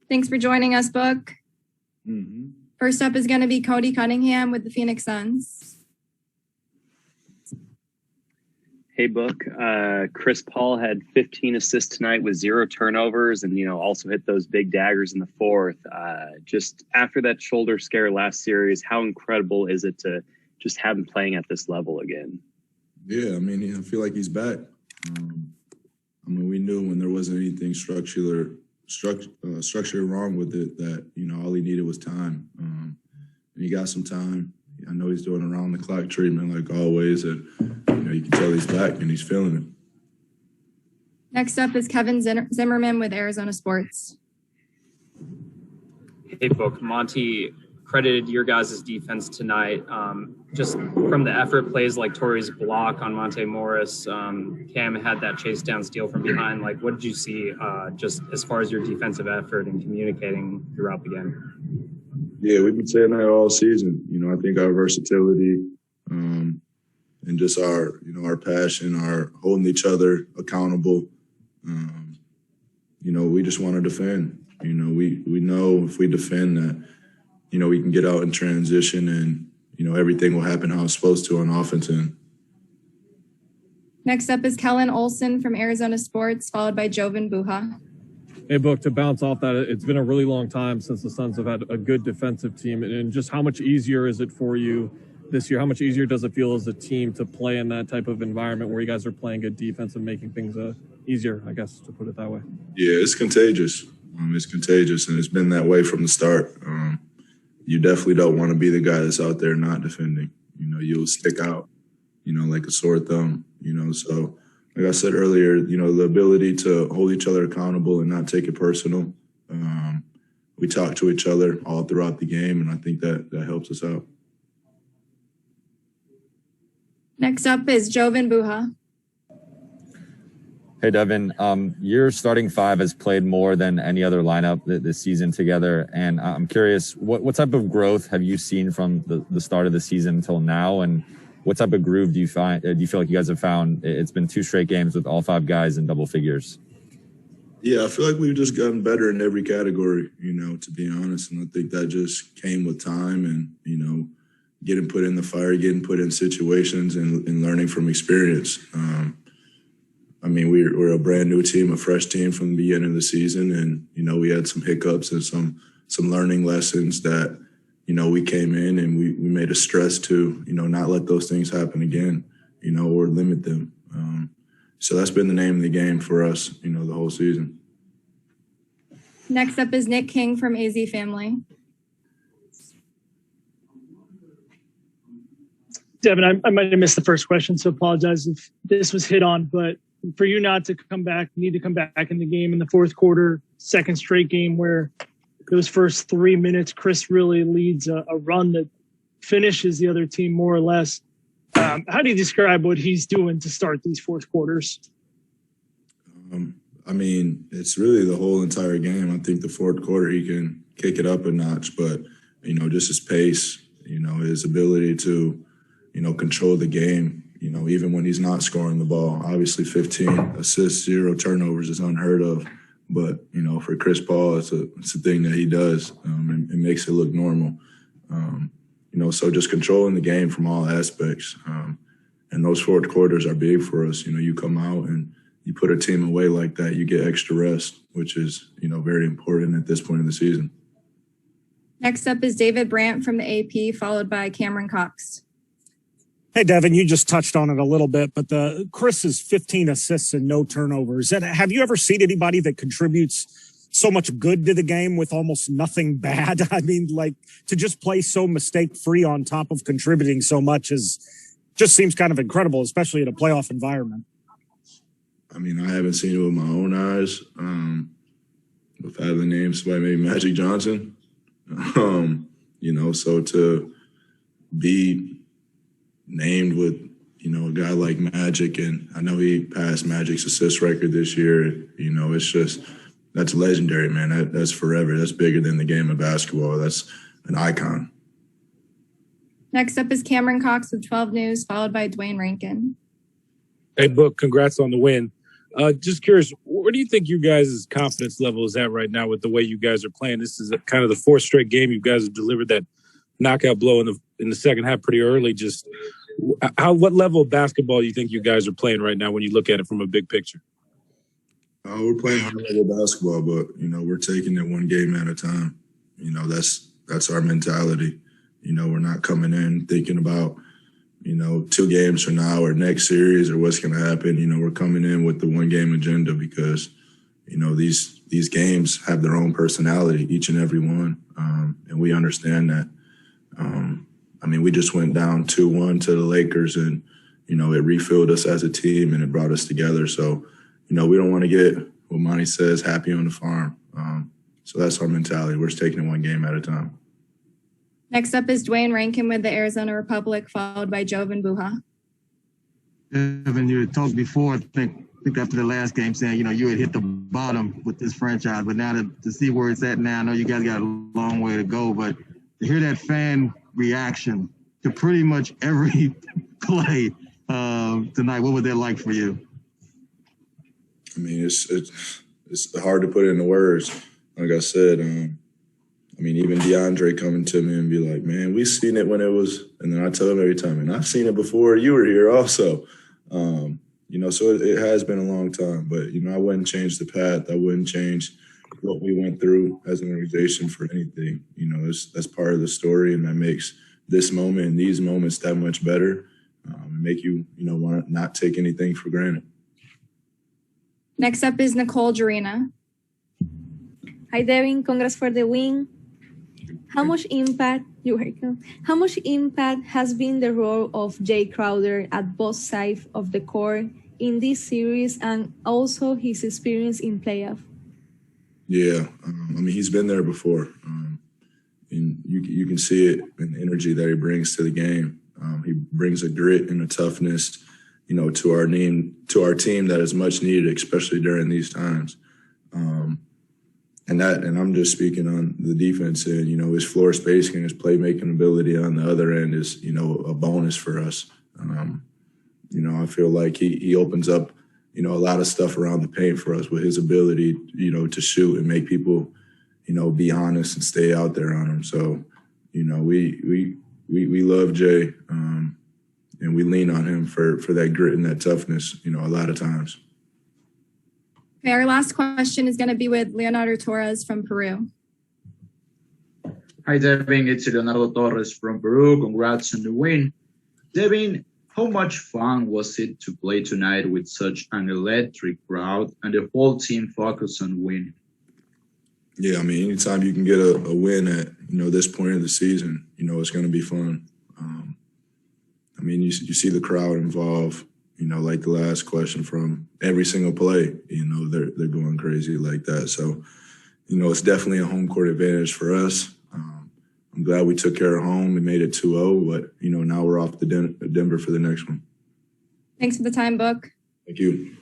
Thanks for joining us, Book. Mm-hmm. First up is going to be Cody Cunningham with the Phoenix Suns. Hey, Book. Chris Paul had 15 assists tonight with 0 turnovers and, also hit those big daggers in the fourth. Just after that shoulder scare last series, how incredible is it to just have him playing at this level again? Yeah, I feel like he's back. We knew when there wasn't anything structural wrong with it that, all he needed was time. And he got some time. I know he's doing around-the-clock treatment like always, and you can tell he's back and he's feeling it. Next up is Kevin Zimmerman with Arizona Sports. Hey, Book. Monty credited your guys' defense tonight. Just from the effort plays like Torrey's block on Monte Morris, Cam had that chase down steal from behind. Like, what did you see just as far as your defensive effort and communicating throughout the game? Yeah, we've been saying that all season. I think our versatility and just our passion, our holding each other accountable. We just want to defend. We know if we defend that, we can get out in transition and, everything will happen how it's supposed to on offense end. Next up is Kellen Olson from Arizona Sports, followed by Jovan Buha. Hey, Book, to bounce off that, it's been a really long time since the Suns have had a good defensive team. And just how much easier is it for you this year? How much easier does it feel as a team to play in that type of environment where you guys are playing good defense and making things easier, I guess, to put it that way? Yeah, it's contagious. It's contagious, and it's been that way from the start. You definitely don't want to be the guy that's out there not defending. You'll stick out, like a sore thumb, so like I said earlier, the ability to hold each other accountable and not take it personal. We talk to each other all throughout the game, and I think that helps us out. Next up is Jovan Buha. Hey, Devin, your starting five has played more than any other lineup this season together. And I'm curious, what type of growth have you seen from the start of the season until now? And what type of groove do you feel like you guys have found? It's been 2 straight games with all 5 guys in double figures. Yeah, I feel like we've just gotten better in every category, to be honest. And I think that just came with time and, getting put in the fire, getting put in situations and learning from experience. We're a brand new team, a fresh team from the beginning of the season. And, we had some hiccups and some learning lessons that, we came in and we made a stress to, not let those things happen again, or limit them. So that's been the name of the game for us, the whole season. Next up is Nick King from AZ Family. Devin, I might have missed the first question, so apologize if this was hit on, but for you not to come back, you need to come back in the game in the fourth quarter, second straight game where those first 3 minutes, Chris really leads a run that finishes the other team more or less. How do you describe what he's doing to start these fourth quarters? It's really the whole entire game. I think the fourth quarter, he can kick it up a notch, but, just his pace, his ability to, control the game, even when he's not scoring the ball. Obviously, 15 assists, 0 turnovers is unheard of. But, for Chris Paul, it's a thing that he does. It makes it look normal. So just controlling the game from all aspects. And those fourth quarters are big for us. You come out and you put a team away like that, you get extra rest, which is, very important at this point in the season. Next up is David Brandt from the AP, followed by Cameron Cox. Hey, Devin, you just touched on it a little bit, but Chris's 15 assists and no turnovers. Have you ever seen anybody that contributes so much good to the game with almost nothing bad? To just play so mistake-free on top of contributing so much just seems kind of incredible, especially in a playoff environment. I haven't seen it with my own eyes. If I have the name, somebody maybe Magic Johnson. So to be named with, a guy like Magic, and I know he passed Magic's assist record this year. It's just, that's legendary, man. That's forever. That's bigger than the game of basketball. That's an icon. Next up is Cameron Cox with 12 News, followed by Dwayne Rankin. Hey, Book, congrats on the win. Just curious, where do you think you guys' confidence level is at right now with the way you guys are playing? This is kind of the fourth straight game you guys have delivered that knockout blow in the second half pretty early. Just what level of basketball do you think you guys are playing right now when you look at it from a big picture? We're playing high-level basketball, but, we're taking it one game at a time. That's our mentality. We're not coming in thinking about, 2 games from now or next series or what's going to happen. We're coming in with the one-game agenda because, these games have their own personality, each and every one, and we understand that. We just went down 2-1 to the Lakers, and, it refilled us as a team and it brought us together. So, we don't want to get, what Monty says, happy on the farm. So that's our mentality. We're just taking it one game at a time. Next up is Dwayne Rankin with the Arizona Republic, followed by Jovan Buha. Devin, you had talked before, I think after the last game, saying, you had hit the bottom with this franchise, but now to see where it's at now, I know you guys got a long way to go, but to hear that fan reaction to pretty much every play tonight, what was that like for you? It's hard to put into words. Like I said, even DeAndre coming to me and be like, man, we've seen it when it was, and then I tell him every time, and I've seen it before you were here also. So it has been a long time, but, I wouldn't change the path. I wouldn't change what we went through as an organization for anything. That's part of the story, and that makes this moment and these moments that much better, and make you, want to not take anything for granted. Next up is Nicole Jarina. Hi, Devin. Congrats for the win. How much impact has been the role of Jay Crowder at both sides of the court in this series, and also his experience in playoff? Yeah, he's been there before, and you can see it in the energy that he brings to the game. He brings a grit and a toughness, to our team that is much needed, especially during these times. And I'm just speaking on the defense end. His floor spacing and his playmaking ability on the other end is, a bonus for us. I feel like he opens up, a lot of stuff around the paint for us with his ability, to shoot and make people, be honest and stay out there on him. So, we love Jay, and we lean on him for that grit and that toughness, a lot of times. Okay, our last question is going to be with Leonardo Torres from Peru. Hi, Devin. It's Leonardo Torres from Peru. Congrats on the win. Devin, how much fun was it to play tonight with such an electric crowd and the whole team focused on winning? Yeah, anytime you can get a win at, this point of the season, it's going to be fun. You see the crowd involved, like the last question, from every single play, they're going crazy like that. So, it's definitely a home court advantage for us. I'm glad we took care of home and made it 2-0, but, now we're off to Denver for the next one. Thanks for the time, Book. Thank you.